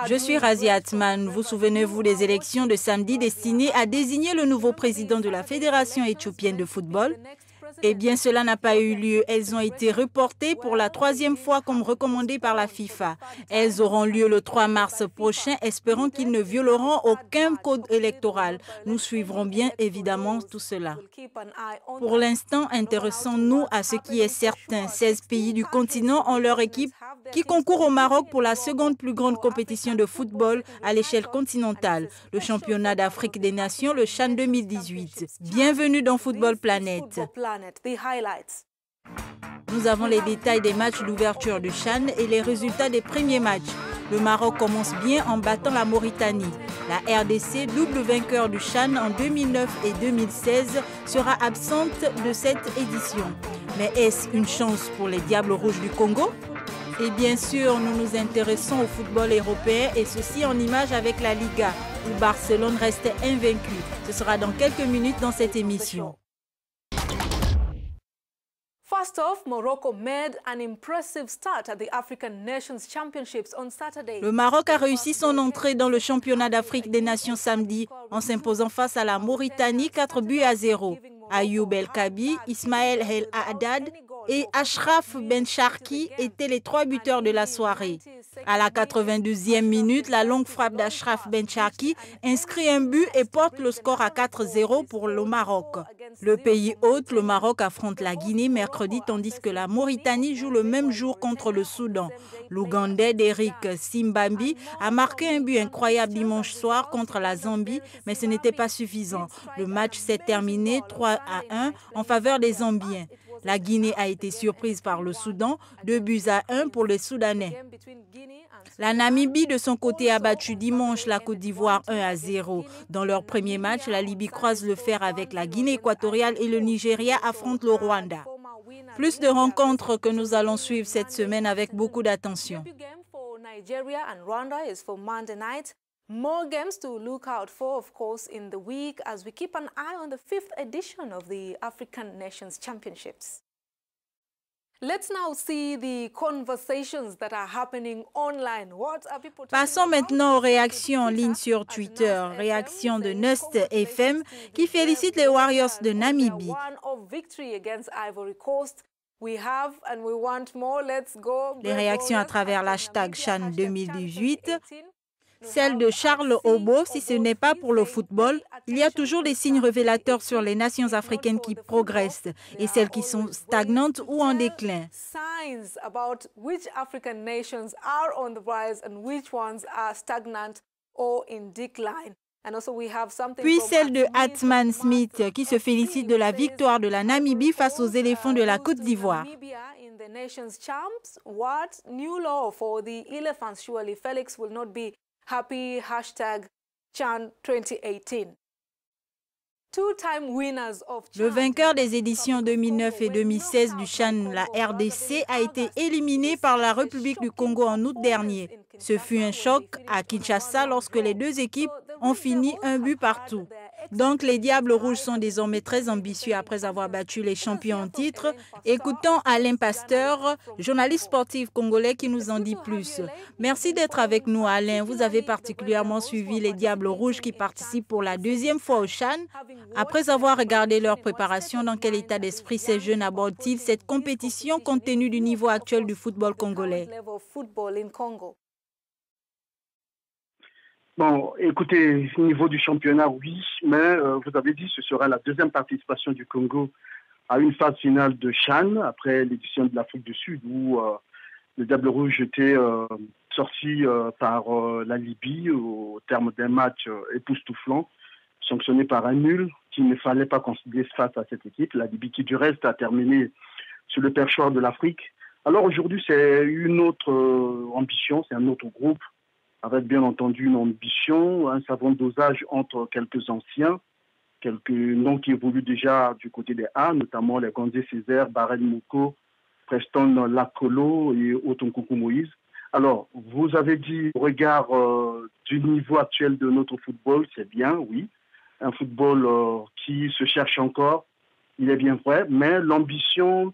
Je suis Razia Atman. Vous souvenez-vous des élections de samedi destinées à désigner le nouveau président de la Fédération éthiopienne de football? Eh bien, cela n'a pas eu lieu. Elles ont été reportées pour la 3e fois comme recommandé par la FIFA. Elles auront lieu le 3 mars prochain, espérant qu'ils ne violeront aucun code électoral. Nous suivrons bien évidemment tout cela. Pour l'instant, intéressons-nous à ce qui est certain. 16 pays du continent ont leur équipe qui concourt au Maroc pour la seconde plus grande compétition de football à l'échelle continentale, le championnat d'Afrique des Nations, le CHAN 2018. Bienvenue dans Football Planet. Nous avons les détails des matchs d'ouverture du CHAN et les résultats des premiers matchs. Le Maroc commence bien en battant la Mauritanie. La RDC, double vainqueur du CHAN en 2009 et 2016, sera absente de cette édition. Mais est-ce une chance pour les Diables Rouges du Congo? Et bien sûr, nous nous intéressons au football européen et ceci en image avec la Liga, où Barcelone restait invaincu. Ce sera dans quelques minutes dans cette émission. First off, Morocco made an impressive start at the African Nations Championships on Saturday. Le Maroc a réussi son entrée dans le championnat d'Afrique des Nations samedi en s'imposant face à la Mauritanie 4-0. Ayoub El Kabi, Ismaël El Haddad et Achraf Ben Sharki étaient les 3 buteurs de la soirée. À la 92e minute, la longue frappe d'Achraf Ben Sharki inscrit un but et porte le score à 4-0 pour le Maroc. Le pays hôte, le Maroc, affronte la Guinée mercredi tandis que la Mauritanie joue le même jour contre le Soudan. L'Ougandais d'Eric Simbambi a marqué un but incroyable dimanche soir contre la Zambie, mais ce n'était pas suffisant. Le match s'est terminé 3-1 en faveur des Zambiens. La Guinée a été surprise par le Soudan, 2-1 pour les Soudanais. La Namibie, de son côté, a battu dimanche la Côte d'Ivoire 1-0. Dans leur premier match, la Libye croise le fer avec la Guinée équatoriale et le Nigeria affronte le Rwanda. Plus de rencontres que nous allons suivre cette semaine avec beaucoup d'attention. More games to look out for, of course, in the week as we keep an eye on the 5th edition of the African Nations Championships. Let's now see the conversations that are happening online. What are people Passons maintenant aux réactions en ligne sur Twitter. Réaction de Nust FM qui félicite les Warriors de Namibie. Les réactions à travers l'hashtag CHAN 2018. Celle de Charles Obo, si ce n'est pas pour le football, il y a toujours des signes révélateurs sur les nations africaines qui progressent et celles qui sont stagnantes ou en déclin. Puis celle de Atman Smith qui se félicite de la victoire de la Namibie face aux éléphants de la Côte d'Ivoire. Happy #Chan 2018. Le vainqueur des éditions 2009 et 2016 du CHAN, la RDC, a été éliminé par la République du Congo en août dernier. Ce fut un choc à Kinshasa lorsque les deux équipes ont fini un but partout. Donc les Diables Rouges sont désormais très ambitieux après avoir battu les champions en titre. Écoutons Alain Pasteur, journaliste sportif congolais qui nous en dit plus. Merci d'être avec nous Alain. Vous avez particulièrement suivi les Diables Rouges qui participent pour la 2e fois au CHAN. Après avoir regardé leur préparation, dans quel état d'esprit ces jeunes abordent-ils cette compétition compte tenu du niveau actuel du football congolais? Bon, écoutez, au niveau du championnat, oui, mais vous avez dit que ce sera la 2e participation du Congo à une phase finale de CHAN, après l'édition de l'Afrique du Sud, où le Diable Rouge était sorti par la Libye au terme d'un match époustouflant, sanctionné par un nul qu'il ne fallait pas considérer face à cette équipe. La Libye qui, du reste, a terminé sur le perchoir de l'Afrique. Alors aujourd'hui, c'est une autre ambition, c'est un autre groupe, avec bien entendu une ambition, un savant dosage entre quelques anciens, quelques noms qui évoluent déjà du côté des A, notamment les Gandé Césaire, Barel Moko, Preston Lakolo et Otonkoukou Moïse. Alors, vous avez dit, au regard du niveau actuel de notre football, c'est bien, oui. Un football qui se cherche encore, il est bien vrai, mais l'ambition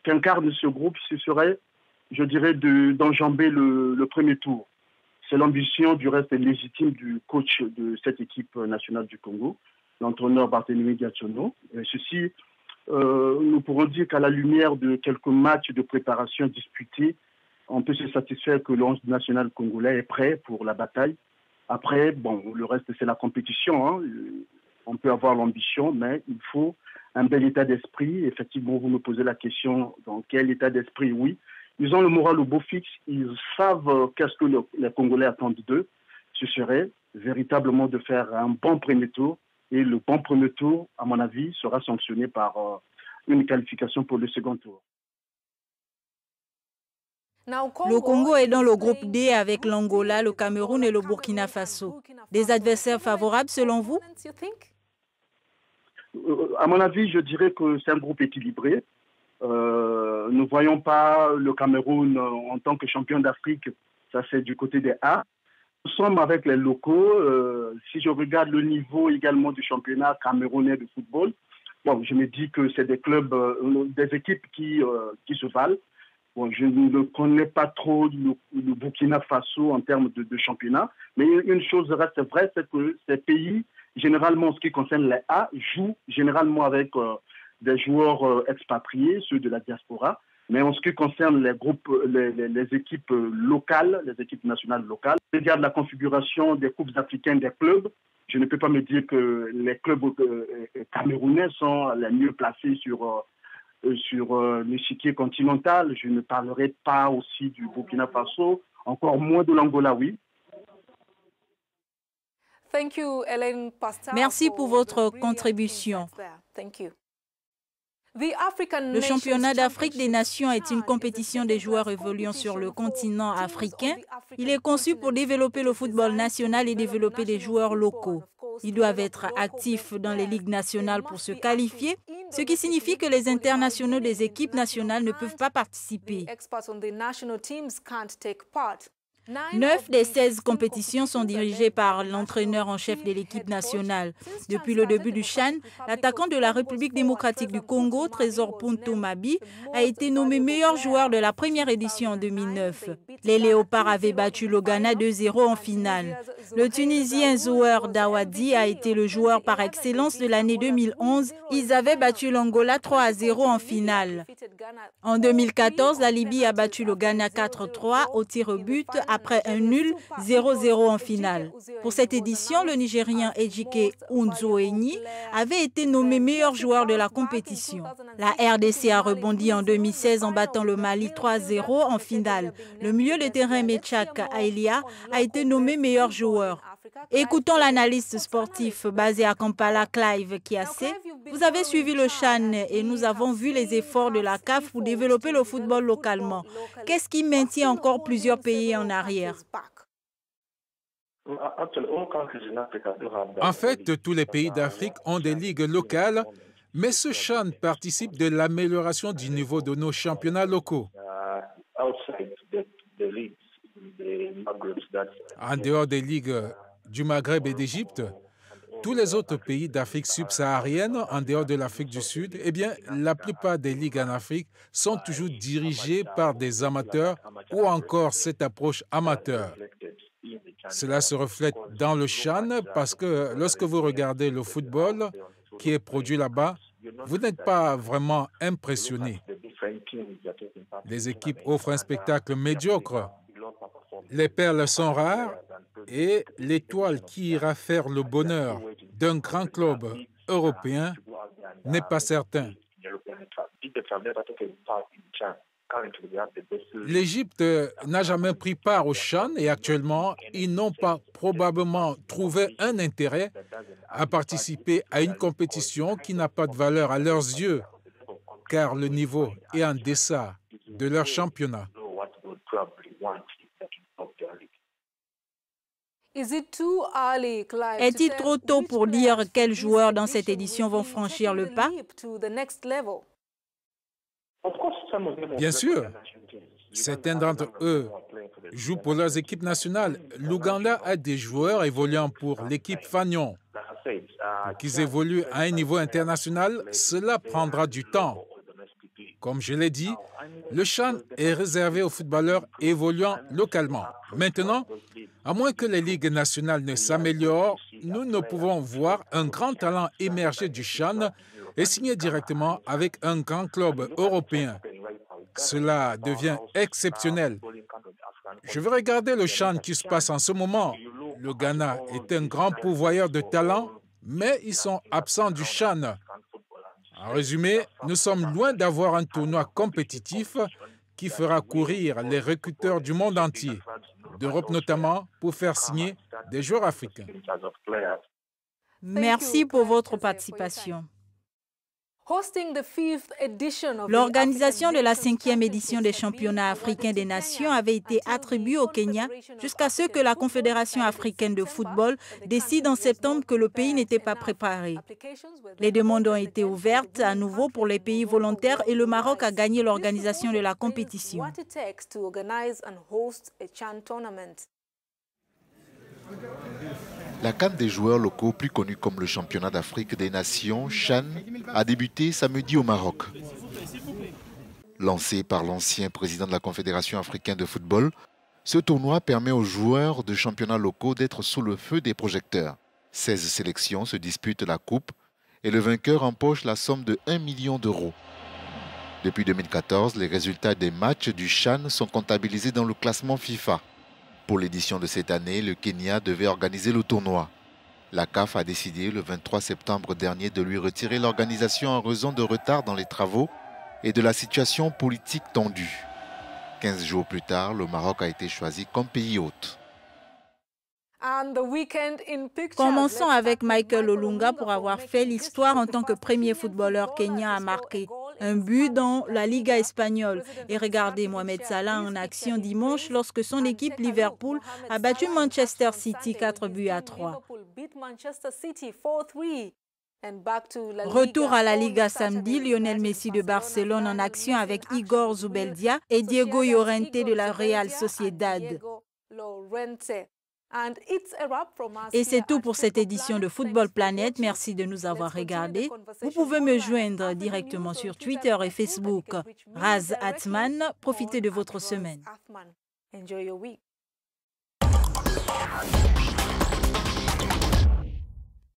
qu'incarne ce groupe, ce serait je dirais, d'enjamber le premier tour. C'est l'ambition du reste légitime du coach de cette équipe nationale du Congo, l'entraîneur Barthélémy Gatchono. Ceci, nous pourrons dire qu'à la lumière de quelques matchs de préparation disputés, on peut se satisfaire que le 11 national congolais est prêt pour la bataille. Après, bon, le reste, c'est la compétition. Hein. On peut avoir l'ambition, mais il faut un bel état d'esprit. Effectivement, vous me posez la question, dans quel état d'esprit? Oui. Ils ont le moral au beau fixe. Ils savent qu'est-ce que les Congolais attendent d'eux. Ce serait véritablement de faire un bon premier tour. Et le bon premier tour, à mon avis, sera sanctionné par une qualification pour le second tour. Le Congo est dans le groupe D avec l'Angola, le Cameroun et le Burkina Faso. Des adversaires favorables selon vous? À mon avis, je dirais que c'est un groupe équilibré. Nous ne voyons pas le Cameroun en tant que champion d'Afrique. Ça, c'est du côté des A. Nous sommes avec les locaux. Si je regarde le niveau également du championnat camerounais de football, bon, je me dis que c'est des clubs, des équipes qui se valent. Bon, je ne connais pas trop le Burkina Faso en termes de championnat, mais une chose reste vraie, c'est que ces pays, généralement, en ce qui concerne les A, jouent généralement avec des joueurs expatriés, ceux de la diaspora. Mais en ce qui concerne les groupes, les équipes locales, les équipes nationales locales, regarde la configuration des coupes africaines des clubs. Je ne peux pas me dire que les clubs camerounais sont les mieux placés sur l'échiquier continental. Je ne parlerai pas aussi du Burkina Faso, encore moins de l'Angola, oui. Merci pour votre contribution. Le championnat d'Afrique des Nations est une compétition des joueurs évoluant sur le continent africain. Il est conçu pour développer le football national et développer des joueurs locaux. Ils doivent être actifs dans les ligues nationales pour se qualifier, ce qui signifie que les internationaux des équipes nationales ne peuvent pas participer. 9 des 16 compétitions sont dirigées par l'entraîneur en chef de l'équipe nationale. Depuis le début du CHAN, l'attaquant de la République démocratique du Congo, Trésor Ponto Mabi, a été nommé meilleur joueur de la première édition en 2009. Les Léopards avaient battu le Ghana 2-0 en finale. Le Tunisien Zouer Dawadi a été le joueur par excellence de l'année 2011. Ils avaient battu l'Angola 3-0 en finale. En 2014, la Libye a battu le Ghana 4-3 au tir au but après un nul 0-0 en finale. Pour cette édition, le Nigérien Ejike Unzoeni avait été nommé meilleur joueur de la compétition. La RDC a rebondi en 2016 en battant le Mali 3-0 en finale. Le milieu de terrain Mechak Aelia a été nommé meilleur joueur. Écoutons l'analyste sportif basé à Kampala, Clive Kiase. Vous avez suivi le CHAN et nous avons vu les efforts de la CAF pour développer le football localement. Qu'est-ce qui maintient encore plusieurs pays en arrière? En fait, tous les pays d'Afrique ont des ligues locales, mais ce CHAN participe de l'amélioration du niveau de nos championnats locaux. En dehors des ligues du Maghreb et d'Égypte, tous les autres pays d'Afrique subsaharienne, en dehors de l'Afrique du Sud, eh bien, la plupart des ligues en Afrique sont toujours dirigées par des amateurs ou encore cette approche amateur. Cela se reflète dans le CHAN parce que lorsque vous regardez le football qui est produit là-bas, vous n'êtes pas vraiment impressionné. Les équipes offrent un spectacle médiocre. Les perles sont rares et l'étoile qui ira faire le bonheur d'un grand club européen n'est pas certain. L'Égypte n'a jamais pris part au CHAN et actuellement, ils n'ont pas probablement trouvé un intérêt à participer à une compétition qui n'a pas de valeur à leurs yeux, car le niveau est en deçà de leur championnat. Est-il trop tôt pour dire quels joueurs dans cette édition vont franchir le pas? Bien sûr, certains d'entre eux jouent pour leurs équipes nationales. L'Ouganda a des joueurs évoluant pour l'équipe Fagnon. Pour qu'ils évoluent à un niveau international, cela prendra du temps. Comme je l'ai dit, Le CHAN est réservé aux footballeurs évoluant localement. Maintenant, à moins que les ligues nationales ne s'améliorent, nous ne pouvons voir un grand talent émerger du CHAN et signer directement avec un grand club européen. Cela devient exceptionnel. Je veux regarder le CHAN qui se passe en ce moment. Le Ghana est un grand pourvoyeur de talent, mais ils sont absents du CHAN. En résumé, nous sommes loin d'avoir un tournoi compétitif qui fera courir les recruteurs du monde entier, d'Europe notamment, pour faire signer des joueurs africains. Merci pour votre participation. L'organisation de la 5e édition des championnats africains des nations avait été attribuée au Kenya jusqu'à ce que la Confédération africaine de football décide en septembre que le pays n'était pas préparé. Les demandes ont été ouvertes à nouveau pour les pays volontaires et le Maroc a gagné l'organisation de la compétition. La CAN des joueurs locaux, plus connue comme le championnat d'Afrique des nations, CHAN, a débuté samedi au Maroc. Lancé par l'ancien président de la Confédération africaine de football, ce tournoi permet aux joueurs de championnats locaux d'être sous le feu des projecteurs. 16 sélections se disputent la coupe et le vainqueur empoche la somme de 1 million d'euros. Depuis 2014, les résultats des matchs du CHAN sont comptabilisés dans le classement FIFA. Pour l'édition de cette année, le Kenya devait organiser le tournoi. La CAF a décidé le 23 septembre dernier de lui retirer l'organisation en raison de retard dans les travaux et de la situation politique tendue. 15 jours plus tard, le Maroc a été choisi comme pays hôte. Commençons avec Michael Olunga pour avoir fait l'histoire en tant que premier footballeur kenyan à marquer un but dans la Liga espagnole. Et regardez Mohamed Salah en action dimanche lorsque son équipe Liverpool a battu Manchester City 4-3. Retour à la Liga samedi, Lionel Messi de Barcelone en action avec Igor Zubeldia et Diego Llorente de la Real Sociedad. Et c'est tout pour cette édition de Football Planet. Merci de nous avoir regardés. Vous pouvez me joindre directement sur Twitter et Facebook. Raz Atman, profitez de votre semaine.